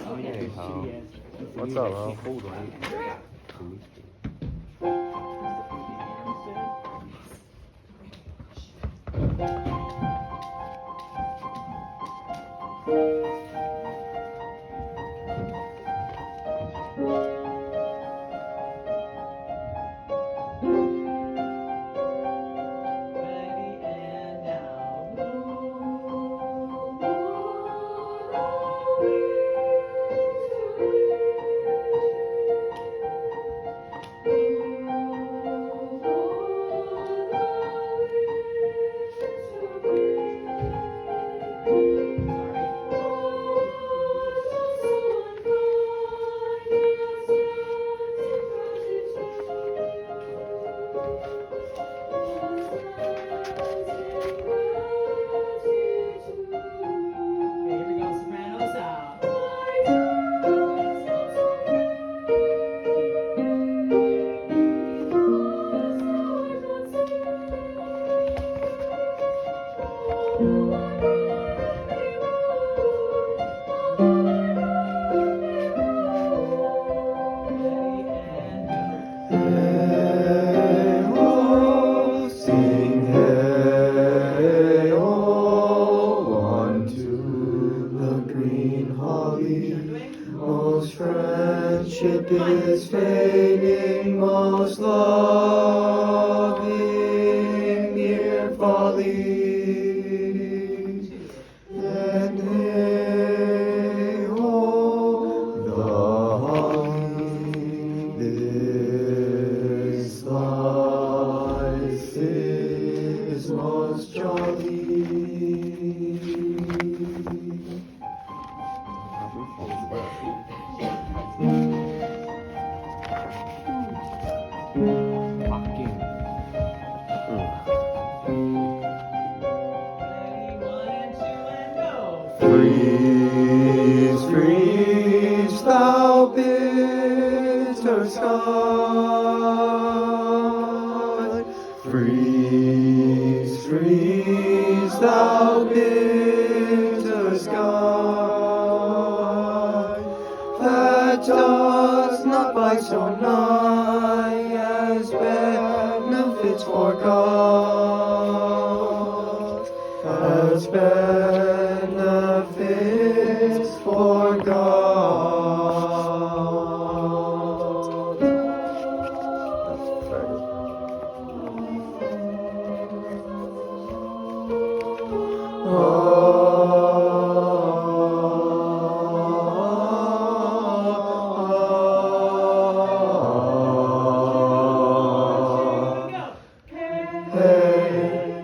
Hey, Hal. What's up, Hal? Hold on. Most friendship is fading, most loving mere folly, and they hold the holly. This life is most jolly. Freeze, freeze, thou bitter sky. Freeze, freeze, thou bitter sky, that does not bite so nigh as benefits for God, as benefits for God. Hey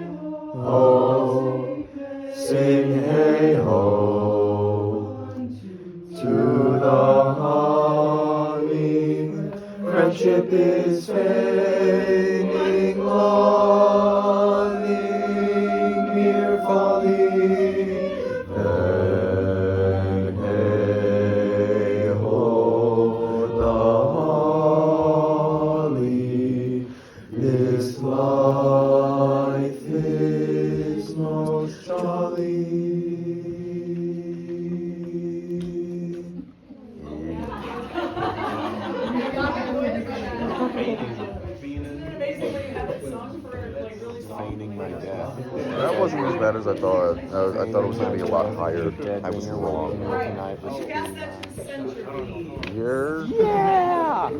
ho, sing hey ho, to the humming. Friendship is fading, lulling mere folly. And hey ho, the holly. This life is most jolly. Feigning my death. That wasn't as bad as I thought. I thought it was going to be a lot higher. I was wrong. Recognize the You're... Yeah!